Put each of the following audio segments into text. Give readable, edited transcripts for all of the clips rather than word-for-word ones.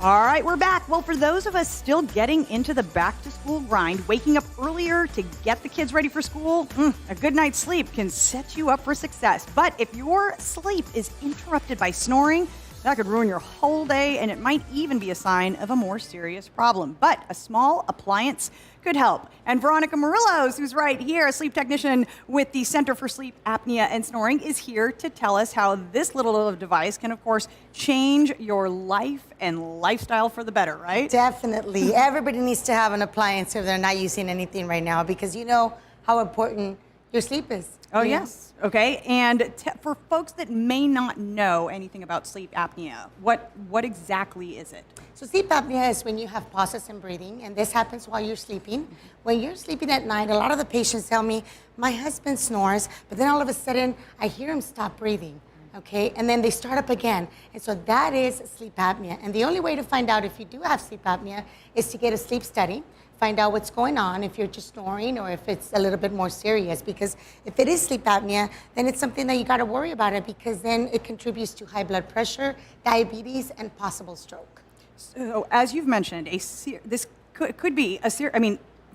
All right, we're back. Well, for those of us still getting into the back-to-school grind, waking up earlier to get the kids ready for school, a good night's sleep can set you up for success. But if your sleep is interrupted by snoring, that could ruin your whole day, and it might even be a sign of a more serious problem. But a small appliance could help. And Veronica Murillos, who's right here, a sleep technician with the Center for Sleep Apnea and Snoring, is here to tell us how this little device can, of course, change your life and lifestyle for the better, right? Definitely. Everybody needs to have an appliance if they're not using anything right now, because you know how important your sleep is. Oh, yes. Okay. And for folks that may not know anything about sleep apnea, what exactly is it? So sleep apnea is when you have pauses in breathing, and this happens while you're sleeping. When you're sleeping at night, a lot of the patients tell me, my husband snores, but then all of a sudden I hear him stop breathing. Okay, and then they start up again. And so that is sleep apnea. And the only way to find out if you do have sleep apnea is to get a sleep study, find out what's going on, if you're just snoring or if it's a little bit more serious. Because if it is sleep apnea, then it's something that you got to worry about it, because then it contributes to high blood pressure, diabetes, and possible stroke. So as you've mentioned, this could be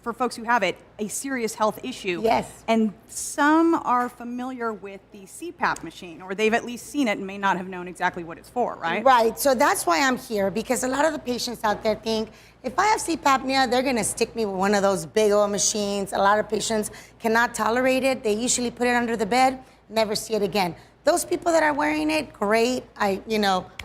for folks who have it, a serious health issue. Yes. And some are familiar with the CPAP machine, or they've at least seen it and may not have known exactly what it's for, right? Right. So that's why I'm here, because a lot of the patients out there think, if I have sleep apnea, they're going to stick me with one of those big old machines. A lot of patients cannot tolerate it. They usually put it under the bed, never see it again. Those people that are wearing it, great. I,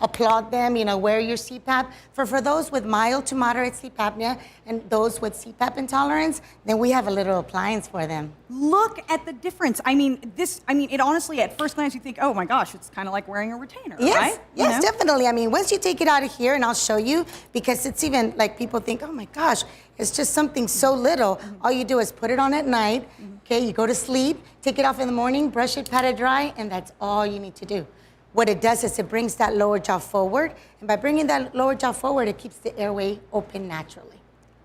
applaud them, wear your CPAP. For those with mild to moderate sleep apnea and those with CPAP intolerance, then we have a little appliance for them. Look at the difference. It honestly, at first glance, you think, oh my gosh, it's kind of like wearing a retainer, yes, right? Yes, definitely. Once you take it out of here, and I'll show you, because it's even like people think, oh my gosh, it's just something so little. All you do is put it on at night, okay, you go to sleep, take it off in the morning, brush it, pat it dry, and that's all you need to do. What it does is it brings that lower jaw forward, and by bringing that lower jaw forward, it keeps the airway open naturally.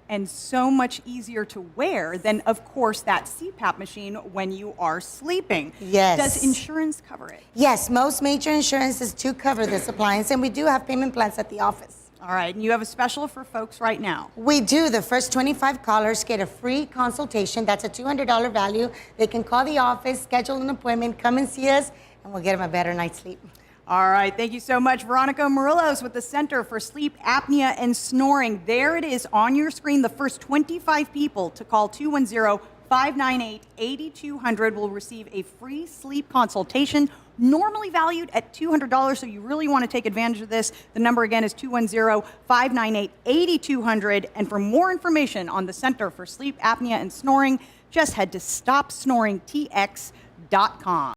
And so much easier to wear than, of course, that CPAP machine when you are sleeping. Yes. Does insurance cover it? Yes, most major insurances do cover this appliance, and we do have payment plans at the office. All right, and you have a special for folks right now. We do. The first 25 callers get a free consultation. That's a $200 value. They can call the office, schedule an appointment, come and see us, and we'll get them a better night's sleep. All right, thank you so much. Veronica Murillos with the Center for Sleep Apnea and Snoring. There it is on your screen. The first 25 people to call 210-598-8200 will receive a free sleep consultation, normally valued at $200, so you really want to take advantage of this. The number again is 210-598-8200. And for more information on the Center for Sleep Apnea and Snoring, just head to StopSnoringTX.com.